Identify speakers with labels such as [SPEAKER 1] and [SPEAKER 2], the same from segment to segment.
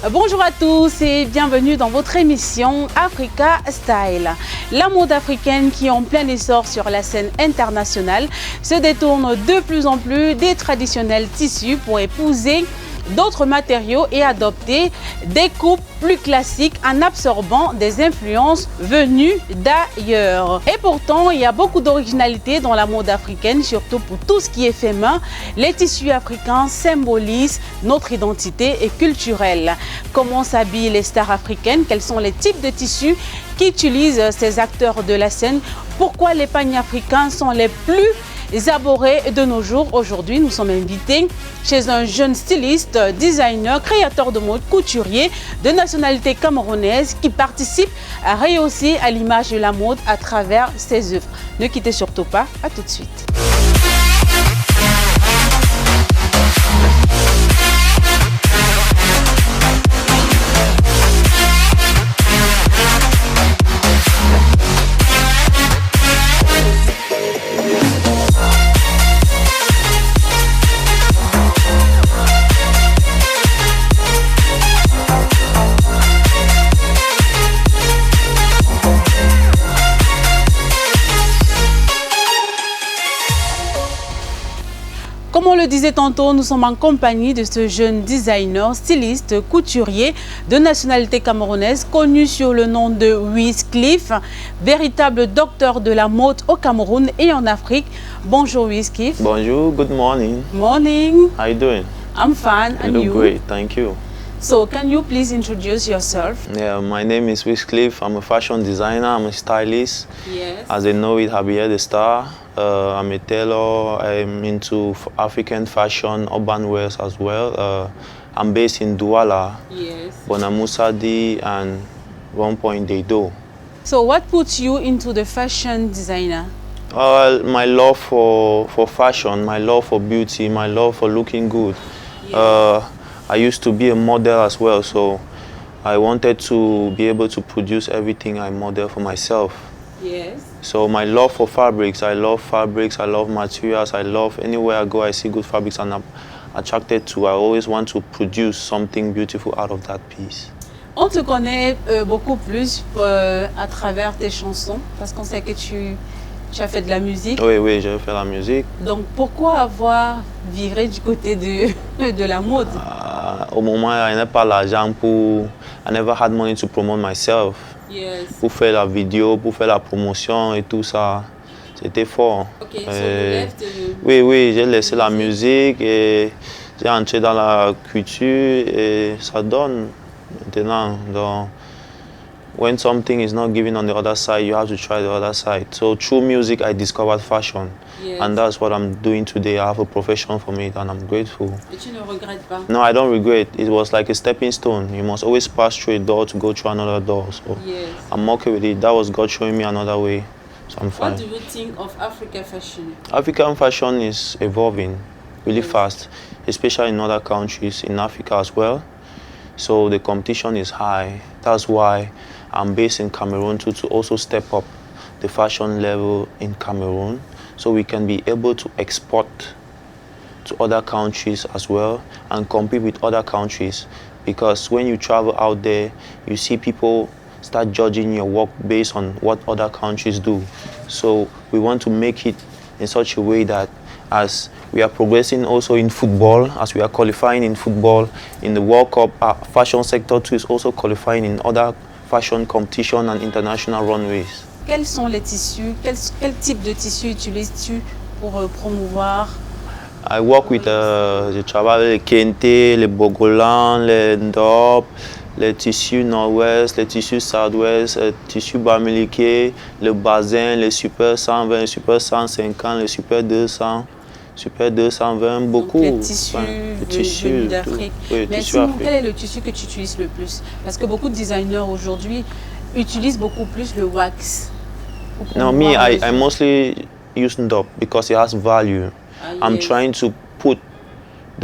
[SPEAKER 1] Bonjour à tous et bienvenue dans votre émission Africa Style. La mode africaine qui est en plein essor sur la scène internationale se détourne de plus en plus des traditionnels tissus pour épouser d'autres matériaux et adopter des coupes plus classiques en absorbant des influences venues d'ailleurs. Et pourtant, il y a beaucoup d'originalité dans la mode africaine, surtout pour tout ce qui est fait main. Les tissus africains symbolisent notre identité et culturelle. Comment s'habillent les stars africaines? Quels sont les types de tissus qu'utilisent ces acteurs de la scène? Pourquoi les pagnes africains sont les plus abordés de nos jours? Aujourd'hui, nous sommes invités chez un jeune styliste, designer, créateur de mode, couturier de nationalité camerounaise qui participe à rehausser à l'image de la mode à travers ses œuvres. Ne quittez surtout pas, à tout de suite. Comme on le disait tantôt, nous sommes en compagnie de ce jeune designer, styliste, couturier de nationalité camerounaise, connu sur le nom de Wiz Khalife, véritable docteur de la mode au Cameroun et en Afrique. Bonjour Wiz Khalife.
[SPEAKER 2] Bonjour, good morning.
[SPEAKER 1] Morning.
[SPEAKER 2] How you doing?
[SPEAKER 1] I'm fine,
[SPEAKER 2] You
[SPEAKER 1] and
[SPEAKER 2] look
[SPEAKER 1] you?
[SPEAKER 2] great, thank you.
[SPEAKER 1] So, can you please introduce yourself?
[SPEAKER 2] Yeah, my name is Wiz Khalife. I'm a fashion designer, I'm a stylist.
[SPEAKER 1] Yes.
[SPEAKER 2] As they know it, Javier the Star. I'm a tailor, I'm into African fashion, urban wears as well. I'm based in Douala,
[SPEAKER 1] Yes.
[SPEAKER 2] Bonamoussadi, and one point Deido.
[SPEAKER 1] So, what puts you into the fashion designer?
[SPEAKER 2] My love for fashion, my love for beauty, my love for looking good. I used to be a model as well, so I wanted to be able to produce everything I model for myself.
[SPEAKER 1] Yes.
[SPEAKER 2] So my love for fabrics, I love materials, I love anywhere I go I see good fabrics and I'm attracted to. I always want to produce something beautiful out of that piece.
[SPEAKER 1] On te connaît beaucoup plus à travers tes chansons, parce qu'on sait que tu as fait de la musique.
[SPEAKER 2] Oui, j'ai fait la musique.
[SPEAKER 1] Donc pourquoi avoir viré du côté de la mode?
[SPEAKER 2] Au moment, I n'avais pas l'argent I never had money to promote myself.
[SPEAKER 1] Yes.
[SPEAKER 2] Pour faire la vidéo, pour faire la promotion et tout ça. C'était fort.
[SPEAKER 1] Ok, so you left
[SPEAKER 2] Oui, j'ai laissé la musique et j'ai entré dans la culture et ça donne maintenant. Donc, when something is not given on the other side, you have to try the other side. So through music, I discovered fashion.
[SPEAKER 1] Yes.
[SPEAKER 2] And that's what I'm doing today. I have a profession from it and I'm grateful.
[SPEAKER 1] Et tu ne regrettes pas?
[SPEAKER 2] No, I don't regret. It was like a stepping stone. You must always pass through a door to go through another door. So
[SPEAKER 1] Yes.
[SPEAKER 2] I'm okay with it. That was God showing me another way. So I'm fine.
[SPEAKER 1] What do you think of African fashion?
[SPEAKER 2] African fashion is evolving really fast, especially in other countries, in Africa as well. So the competition is high. That's why I'm based in Cameroon to also step up the fashion level in Cameroon so we can be able to export to other countries as well and compete with other countries. Because when you travel out there, you see people start judging your work based on what other countries do. So we want to make it in such a way that as we are progressing also in football, as we are qualifying in football, in the World Cup, fashion sector too is also qualifying in other fashion competition and international runways.
[SPEAKER 1] Quels sont les tissus? Quel type de tissu utilises-tu pour promouvoir?
[SPEAKER 2] I work with je travaille les kente, les bogolan, les ndop, les tissus nord-ouest, les tissus sud-ouest, les tissus bamileke, le bazin, les super 120, les super 150, les super 200. Super 220, beaucoup.
[SPEAKER 1] Donc, les tissus venus d'Afrique.
[SPEAKER 2] Oui,
[SPEAKER 1] mais sinon, quel est le tissu que tu utilises le plus? Parce que beaucoup de designers aujourd'hui utilisent beaucoup plus le wax.
[SPEAKER 2] No, me, I mostly use ndop because it has value. I'm trying to put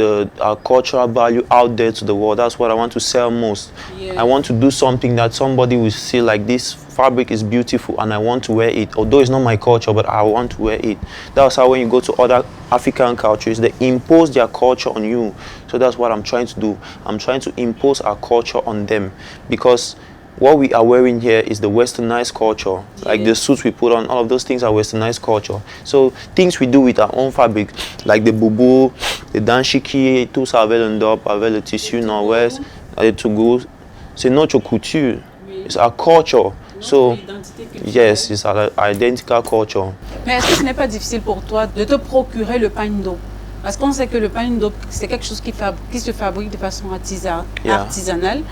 [SPEAKER 2] our cultural value out there to the world. That's what I want to sell most.
[SPEAKER 1] Yes.
[SPEAKER 2] I want to do something that somebody will see like this fabric is beautiful and I want to wear it. Although it's not my culture, but I want to wear it. That's how when you go to other African cultures, they impose their culture on you. So that's what I'm trying to do. I'm trying to impose our culture on them, because what we are wearing here is the westernized culture. Like the suits we put on, all of those things are westernized culture. So things we do with our own fabric, like the boubou, the danshiki, tout ça avec le ndop, avec le tissu nord-ouest, le tougou, c'est notre couture. It's our culture. So yes, it's our identical culture.
[SPEAKER 1] Mais est-ce que ce n'est pas difficile pour toi de te procurer le pain d'eau? Parce qu'on sait que le pain d'eau, c'est quelque chose qui se fabrique de façon artisanale.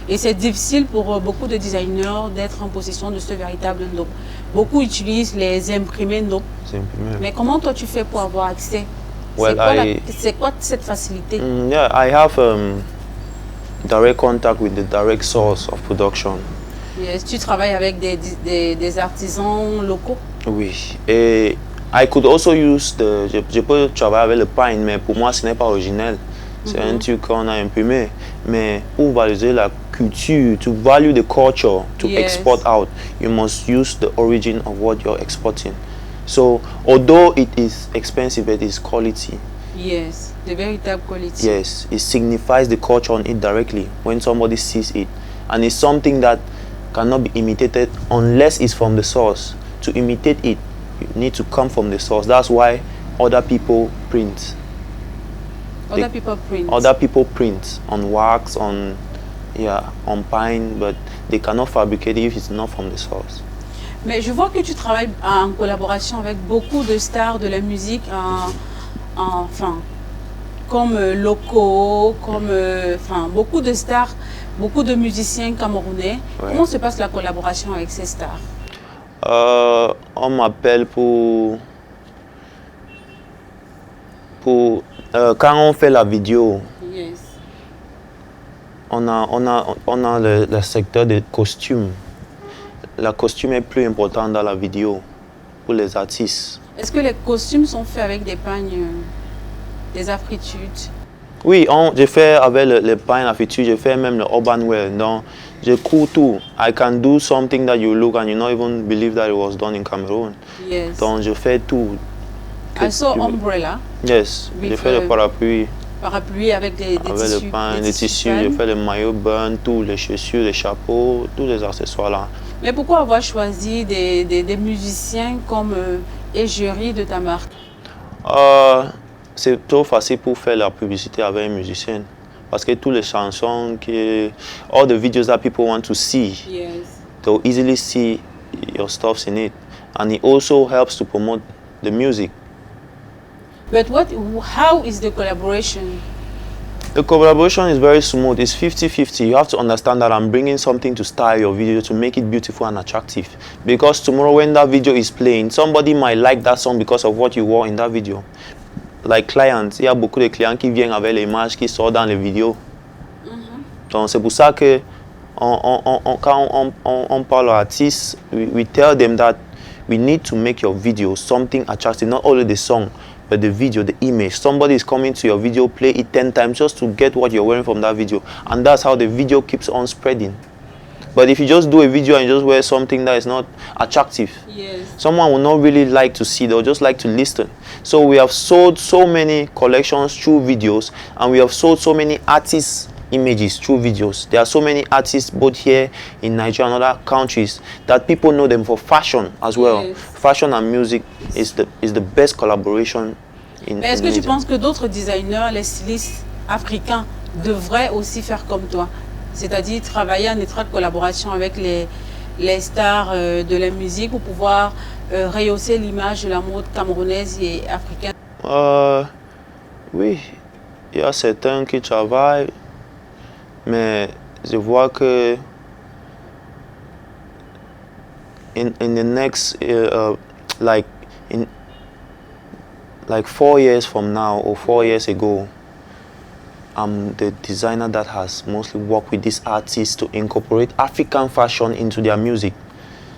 [SPEAKER 1] Et c'est difficile pour beaucoup de designers d'être en possession de ce véritable ndop. Beaucoup utilisent les imprimés ndop. Mais comment toi tu fais pour avoir accès? C'est quoi cette facilité?
[SPEAKER 2] Yeah, I have direct contact with the direct source of production.
[SPEAKER 1] Yes, tu travailles avec des artisans locaux?
[SPEAKER 2] Oui. Et I could also use je peux travailler avec le pain, mais pour moi ce n'est pas original. C'est un truc qu'on a imprimé. Mais pour valoriser la culture, to value the culture, to export out, you must use the origin of what you're exporting. So although it is expensive, it is quality.
[SPEAKER 1] Yes, the veritable quality.
[SPEAKER 2] Yes, it signifies the culture on it directly when somebody sees it. And it's something that cannot be imitated unless it's from the source. To imitate it, you need to come from the source. That's why other people print.
[SPEAKER 1] Other people print
[SPEAKER 2] on wax, on pine, but they cannot fabricate it if it's not from the source.
[SPEAKER 1] Mais je vois que tu travailles en collaboration avec beaucoup de stars de la musique, comme locaux, beaucoup de stars, beaucoup de musiciens camerounais. Ouais. Comment se passe la collaboration avec ces stars?
[SPEAKER 2] On m'appelle pour quand on fait la vidéo.
[SPEAKER 1] Yes.
[SPEAKER 2] On a le secteur des costumes. Le costume est plus important dans la vidéo pour les artistes.
[SPEAKER 1] Est-ce que les costumes sont faits avec des pagnes, des afritudes?
[SPEAKER 2] Oui, je fais avec le pain afritude, je fais même le urban wear. Donc, je cours tout. I can do something that you look and you not even believe that it was done in Cameroon.
[SPEAKER 1] Yes.
[SPEAKER 2] Donc, je fais tout.
[SPEAKER 1] I saw umbrella.
[SPEAKER 2] Yes, je fais le parapluie.
[SPEAKER 1] Parapluie avec des tissus.
[SPEAKER 2] Avec le pain, des tissus, je fais le maillot burn, tous les chaussures, les chapeaux, tous les accessoires là.
[SPEAKER 1] Mais pourquoi avoir choisi des musiciens comme égérie de ta marque?
[SPEAKER 2] C'est trop facile pour faire la publicité avec un musicien. Parce que toutes les chansons, all the videos that people want to see,
[SPEAKER 1] yes,
[SPEAKER 2] they'll easily see your stuffs in it. And it also helps to promote the music.
[SPEAKER 1] But how is the collaboration?
[SPEAKER 2] The collaboration is very smooth. It's 50-50. You have to understand that I'm bringing something to style your video to make it beautiful and attractive. Because tomorrow when that video is playing, somebody might like that song because of what you wore in that video. Like clients, il y a beaucoup de clients qui viennent avec les images qui sortent dans les vidéos. Donc c'est pour ça que quand on parle aux artistes, we tell them that we need to make your video something attractive, not only the song, but the video, the image. Somebody is coming to your video, play it 10 times just to get what you're wearing from that video. And that's how the video keeps on spreading. But if you just do a video and just wear something that is not attractive,
[SPEAKER 1] yes,
[SPEAKER 2] someone will not really like to see, they'll just like to listen. So we have sold so many collections through videos, and we have sold so many artists' images through videos. There are so many artists both here in Nigeria and other countries that people know them for fashion as well.
[SPEAKER 1] Yes.
[SPEAKER 2] Fashion and music is the best collaboration in
[SPEAKER 1] Mais est-ce que
[SPEAKER 2] media.
[SPEAKER 1] tu penses que d'autres designers, les stylistes africains, devraient aussi faire comme toi? C'est-à-dire travailler en étroite collaboration avec les stars de la musique pour pouvoir rehausser l'image de la mode camerounaise et africaine?
[SPEAKER 2] Oui, il y a certains qui travaillent, mais je vois que in the next like 4 years from now or 4 years ago, I'm the designer that has mostly worked with these artists to incorporate African fashion into their music.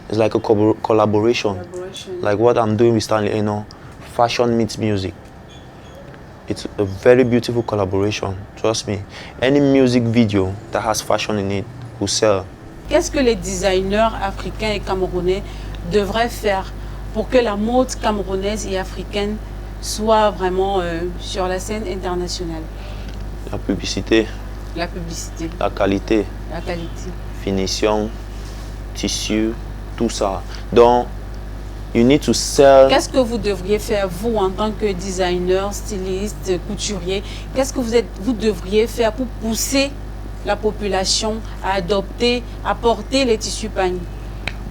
[SPEAKER 2] It's like a collaboration. Like what I'm doing with Stanley Eno, fashion meets music. It's a very beautiful collaboration, trust me. Any music video that has fashion in it will sell.
[SPEAKER 1] Qu'est-ce que les designers africains et camerounais devraient faire pour que la mode camerounaise et africaine soit vraiment sur la scène internationale?
[SPEAKER 2] La publicité,
[SPEAKER 1] La publicité,
[SPEAKER 2] la qualité,
[SPEAKER 1] la qualité.
[SPEAKER 2] finition, tissu, tout ça. Donc, you need to sell.
[SPEAKER 1] Qu'est-ce que vous devriez faire, vous, en tant que designer, styliste, couturier? Qu'est-ce que vous devriez faire pour pousser la population à adopter, à porter les tissus pagnes,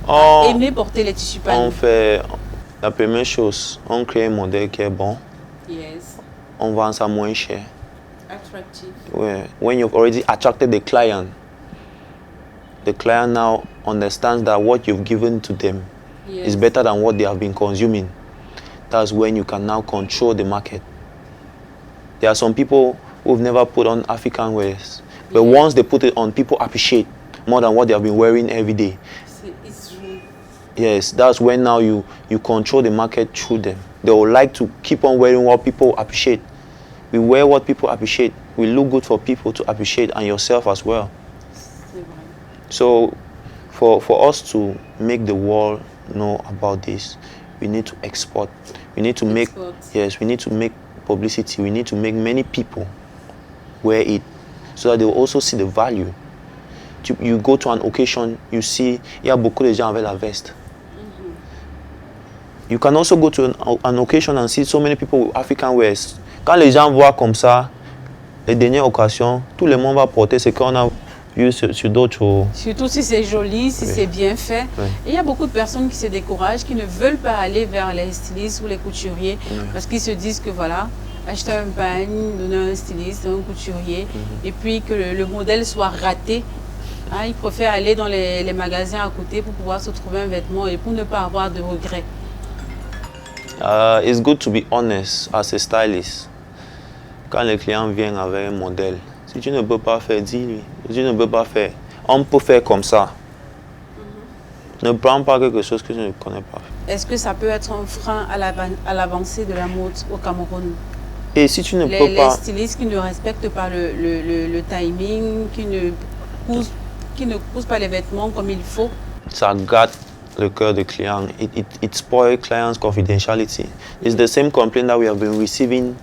[SPEAKER 1] à aimer porter les tissus pagnes?
[SPEAKER 2] On fait la première chose, on crée un modèle qui est bon.
[SPEAKER 1] Yes.
[SPEAKER 2] On vend ça moins cher.
[SPEAKER 1] Attractive.
[SPEAKER 2] Ouais. When you've already attracted the client now understands that what you've given to them
[SPEAKER 1] Yes.
[SPEAKER 2] is better than what they have been consuming. That's when you can now control the market. There are some people who've never put on African wears, but once they put it on, people appreciate more than what they have been wearing every day.
[SPEAKER 1] It's true.
[SPEAKER 2] Yes, that's when now you control the market through them. They will like to keep on wearing what people appreciate. We wear what people appreciate. We look good for people to appreciate, and yourself as well.
[SPEAKER 1] C'est vrai.
[SPEAKER 2] So for us to make the world know about this, we need to export. We need to make,
[SPEAKER 1] Export.
[SPEAKER 2] yes, we need to make publicity. We need to make many people wear it so that they will also see the value. You go to an occasion, you see, il y a beaucoup de gens avec la veste. You can also go to an occasion and see so many people with African wears. Quand les gens voient comme ça, les dernières occasions, tout le monde va porter ce qu'on a vu sur d'autres.
[SPEAKER 1] Surtout si c'est joli, si c'est bien fait.
[SPEAKER 2] Oui.
[SPEAKER 1] Et il y a beaucoup de personnes qui se découragent, qui ne veulent pas aller vers les stylistes ou les couturiers parce qu'ils se disent que voilà, acheter un pagne, donner un styliste, un couturier, et puis que le modèle soit raté. Hein, ils préfèrent aller dans les magasins à côté pour pouvoir se trouver un vêtement et pour ne pas avoir de regrets.
[SPEAKER 2] It's good to be honest as a stylist. Quand le client vient avec un modèle, si tu ne peux pas faire, dis-lui. Si tu ne peux pas faire, on peut faire comme ça. Ne prends pas quelque chose que tu ne connais pas.
[SPEAKER 1] Est-ce que ça peut être un frein à l'avancée de la mode au Cameroun?
[SPEAKER 2] Et si tu ne peux
[SPEAKER 1] Les
[SPEAKER 2] pas,
[SPEAKER 1] stylistes qui ne respectent pas le timing, qui ne poussent pas les vêtements comme il faut.
[SPEAKER 2] ça gâte le cœur du client. It spoils client's confidentiality. It's the same complaint that we have been receiving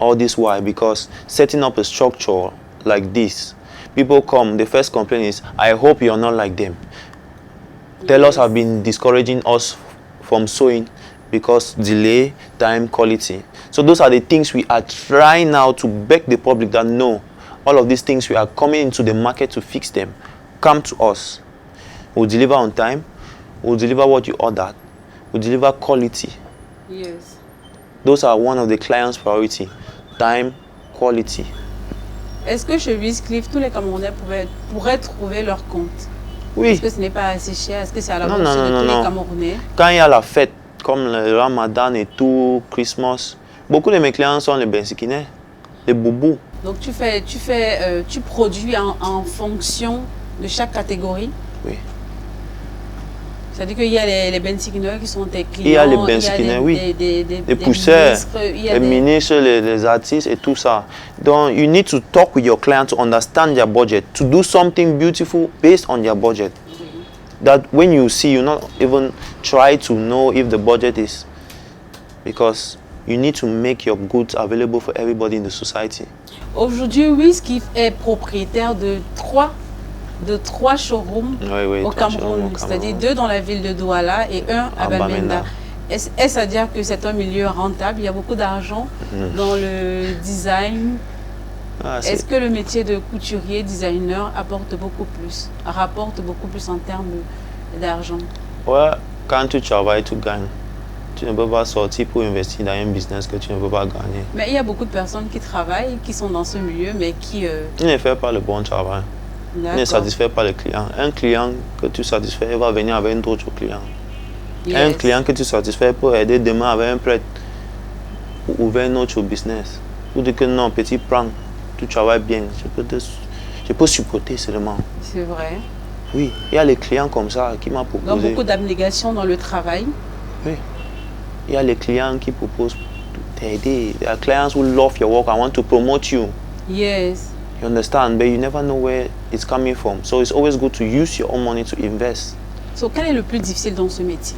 [SPEAKER 2] all this while, because setting up a structure like this, people come, the first complaint is, I hope you're not like them. Tailors have been discouraging us from sewing because delay, time, quality. So those are the things we are trying now to beg the public that no, all of these things we are coming into the market to fix them. Come to us. We'll deliver on time. We'll deliver what you ordered. We'll deliver quality.
[SPEAKER 1] Yes.
[SPEAKER 2] Those are one of the client's priority. Time, quality.
[SPEAKER 1] Est-ce que chez Wizcliff, tous les Camerounais pourraient trouver leur compte?
[SPEAKER 2] Oui.
[SPEAKER 1] Est-ce que ce n'est pas assez cher? Est-ce que c'est à la
[SPEAKER 2] Non,
[SPEAKER 1] bourse
[SPEAKER 2] non,
[SPEAKER 1] de
[SPEAKER 2] non,
[SPEAKER 1] tous
[SPEAKER 2] non.
[SPEAKER 1] les Camerounais?
[SPEAKER 2] Quand il y a la fête, comme le Ramadan et tout, Christmas, beaucoup de mes clients sont les Bensikinais, les boubous.
[SPEAKER 1] Donc tu produis en fonction de chaque catégorie?
[SPEAKER 2] Oui.
[SPEAKER 1] C'est-à-dire qu'il y a les bensikineurs qui sont tes clients,
[SPEAKER 2] Il y a les bensikineurs, oui. Les pousseurs, les ministres, les artistes et tout ça. Donc, you need to talk with your client to understand their budget, to do something beautiful based on their budget. That when you see, you not even try to know if the budget is, because you need to make your goods available for everybody in the society.
[SPEAKER 1] Aujourd'hui, Wizcliff est propriétaire de trois showrooms
[SPEAKER 2] Oui,
[SPEAKER 1] au Cameroun, c'est-à-dire 2 dans la ville de Douala et 1 à Bamenda. Est-ce à dire que c'est un milieu rentable? Il y a beaucoup d'argent dans le design. Est-ce que le métier de couturier, designer rapporte beaucoup plus en termes d'argent?
[SPEAKER 2] Ouais, quand tu travailles, tu gagnes. Tu ne peux pas sortir pour investir dans un business que tu ne peux pas gagner.
[SPEAKER 1] Mais il y a beaucoup de personnes qui travaillent, qui sont dans ce milieu, mais qui...
[SPEAKER 2] Tu ne fais pas le bon travail. Ne satisfait pas le client. Un client que tu satisfais, il va venir avec un autre client.
[SPEAKER 1] Yes.
[SPEAKER 2] Un client que tu satisfais peut aider demain avec un prêt pour ouvrir un autre business. Pour dire que non, petit, prends, tu travailles bien. Je peux supporter seulement.
[SPEAKER 1] C'est vrai.
[SPEAKER 2] Oui, il y a les clients comme ça qui m'ont proposé.
[SPEAKER 1] Donc beaucoup d'abnégation dans le travail.
[SPEAKER 2] Oui. Il y a les clients qui proposent There are clients who love your work and want to promote you.
[SPEAKER 1] Yes.
[SPEAKER 2] You understand? But you never know where it's coming from. So it's always good to use your own money to invest.
[SPEAKER 1] So, quel est le plus difficile dans ce métier?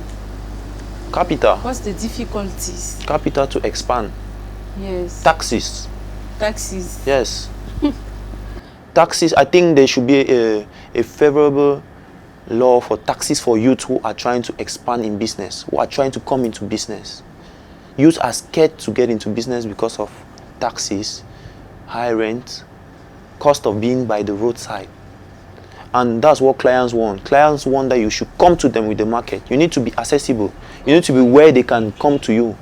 [SPEAKER 2] Capital.
[SPEAKER 1] What's the difficulties?
[SPEAKER 2] Capital to expand.
[SPEAKER 1] Yes.
[SPEAKER 2] Taxes.
[SPEAKER 1] Taxes.
[SPEAKER 2] Yes. Taxes, I think there should be a favorable law for taxes for youth who are trying to expand in business, who are trying to come into business. Youth are scared to get into business because of taxes, high rent, cost of being by the roadside. And that's what clients want. Clients want that you should come to them with the market. You need to be accessible. You need to be where they can come to you.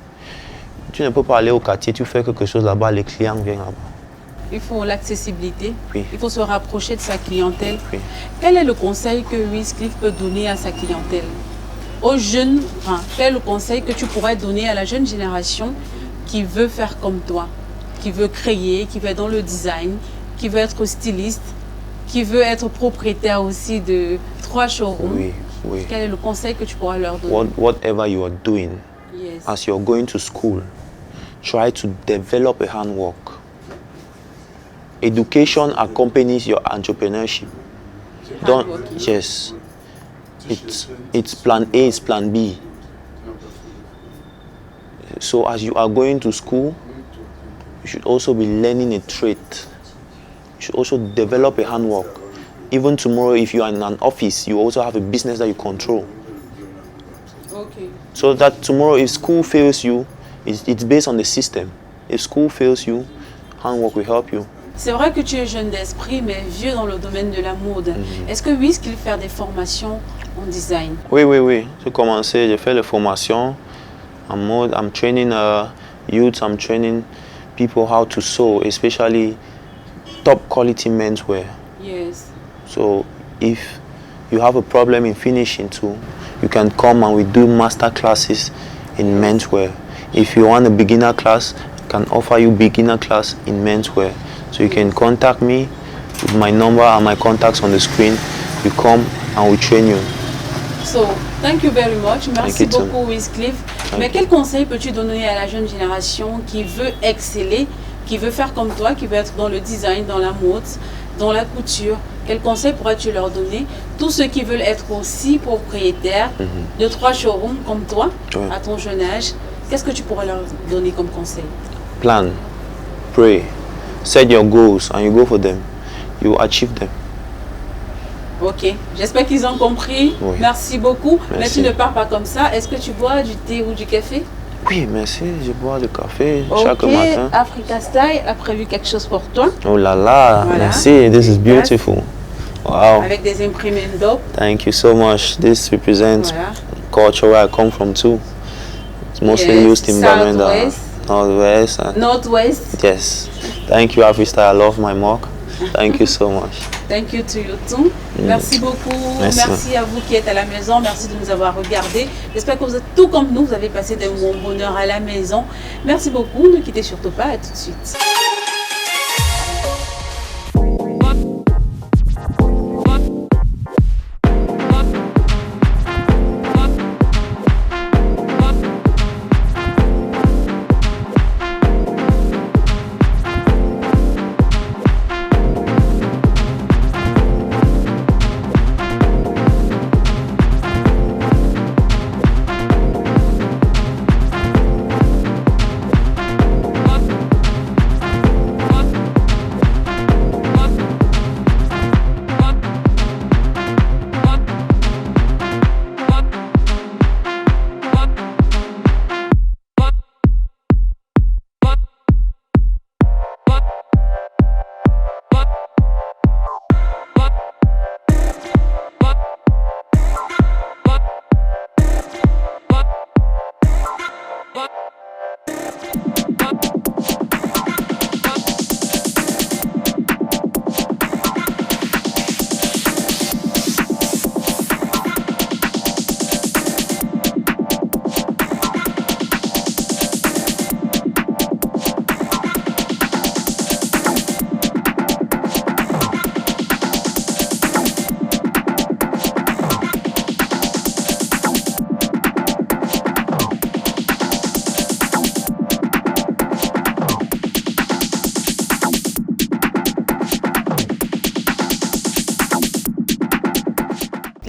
[SPEAKER 2] Tu ne peux pas aller au quartier, tu fais quelque chose là-bas, les clients viennent là-bas.
[SPEAKER 1] Il faut l'accessibilité.
[SPEAKER 2] Oui.
[SPEAKER 1] Il faut se rapprocher de sa clientèle.
[SPEAKER 2] Oui.
[SPEAKER 1] Quel est le conseil que Wizcliff peut donner à sa clientèle? Aux jeunes, quel est le conseil que tu pourrais donner à la jeune génération qui veut faire comme toi, qui veut créer, qui veut être dans le design, qui veut être styliste, qui veut être propriétaire aussi de 3 showrooms?
[SPEAKER 2] Oui, oui.
[SPEAKER 1] Quel est le conseil que tu pourras leur donner?
[SPEAKER 2] Whatever you are doing,
[SPEAKER 1] Yes.
[SPEAKER 2] as you're going to school, try to develop a handwork. Education accompanies your entrepreneurship.
[SPEAKER 1] Hardworking.
[SPEAKER 2] Yes. It's plan A, it's plan B. So as you are going to school, you should also be learning a trade. You should also develop a handwork. Even tomorrow, if you are in an office, you also have a business that you control.
[SPEAKER 1] Okay.
[SPEAKER 2] So that tomorrow, if school fails you, it's based on the system. If school fails you, handwork will help you.
[SPEAKER 1] C'est vrai que tu es jeune d'esprit, mais vieux dans le domaine de la mode. Est-ce que Wizcliff fait des formations en design?
[SPEAKER 2] Oui. J'ai commencé, j'ai fait les formations en mode. I'm training youths, I'm training people how to sew, especially top quality menswear.
[SPEAKER 1] Yes.
[SPEAKER 2] So if you have a problem in finishing too, you can come and we do master classes in menswear. If you want a beginner class, I can offer you beginner class in menswear. So you can contact me with my number and my contacts on the screen. You come and we train you.
[SPEAKER 1] So, thank you very much. Merci
[SPEAKER 2] you too.
[SPEAKER 1] beaucoup, Wizcliff. Mais quel conseil peux-tu donner à la jeune génération qui veut exceller, qui veut faire comme toi, qui veut être dans le design, dans la mode, dans la couture? Quel conseil pourrais-tu leur donner? Tous ceux qui veulent être aussi propriétaires de 3 showrooms comme toi,
[SPEAKER 2] Ouais.
[SPEAKER 1] à ton jeune âge, qu'est-ce que tu pourrais leur donner comme conseil?
[SPEAKER 2] Plan, pray, set your goals and you go for them. You achieve them.
[SPEAKER 1] Ok, j'espère qu'ils ont compris.
[SPEAKER 2] Oui.
[SPEAKER 1] Merci beaucoup. Mais
[SPEAKER 2] Merci.
[SPEAKER 1] tu ne pars pas comme ça. Est-ce que tu bois du thé ou du café?
[SPEAKER 2] Oui, merci. Je bois du café chaque
[SPEAKER 1] Ok,
[SPEAKER 2] matin.
[SPEAKER 1] Africa Style a prévu quelque chose pour toi.
[SPEAKER 2] Oh là là,
[SPEAKER 1] Voilà.
[SPEAKER 2] merci. This is beautiful. Wow.
[SPEAKER 1] Avec des imprimés d'eau.
[SPEAKER 2] Thank you so much. This represents
[SPEAKER 1] Voilà.
[SPEAKER 2] culture where I come from too. It's mostly
[SPEAKER 1] Yes,
[SPEAKER 2] used in Bermuda,
[SPEAKER 1] Southwest.
[SPEAKER 2] Northwest. And
[SPEAKER 1] Northwest.
[SPEAKER 2] yes. Thank you, Africa. I love my mug. Thank you so much.
[SPEAKER 1] Thank you to you too. Merci beaucoup.
[SPEAKER 2] Merci.
[SPEAKER 1] À vous qui êtes à la maison. Merci de nous avoir regardés. J'espère que vous êtes tout comme nous. Vous avez passé des moments de bonheur à la maison. Merci beaucoup. Ne quittez surtout pas. À tout de suite.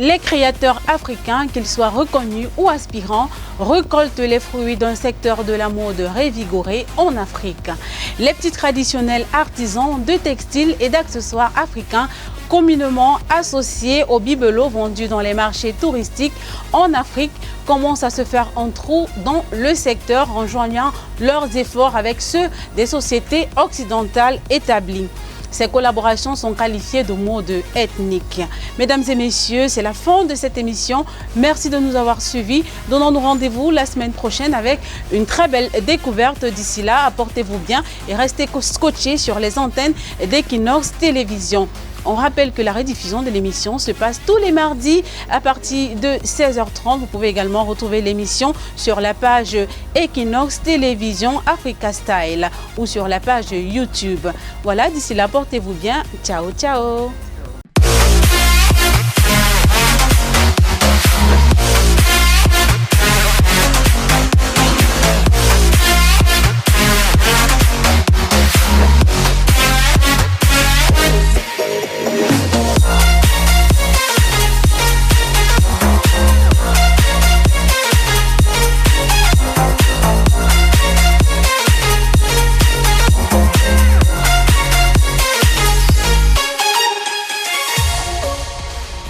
[SPEAKER 1] Les créateurs africains, qu'ils soient reconnus ou aspirants, récoltent les fruits d'un secteur de la mode revigoré en Afrique. Les petits traditionnels artisans de textiles et d'accessoires africains communément associés aux bibelots vendus dans les marchés touristiques en Afrique commencent à se faire un trou dans le secteur en joignant leurs efforts avec ceux des sociétés occidentales établies. Ces collaborations sont qualifiées de mode ethnique. Mesdames et messieurs, c'est la fin de cette émission. Merci de nous avoir suivis. Donnons-nous rendez-vous la semaine prochaine avec une très belle découverte. D'ici là, apportez-vous bien et restez scotchés sur les antennes d'Equinox Télévision. On rappelle que la rediffusion de l'émission se passe tous les mardis à partir de 16h30. Vous pouvez également retrouver l'émission sur la page Equinox Télévision Africa Style ou sur la page YouTube. Voilà, d'ici là, portez-vous bien. Ciao, ciao.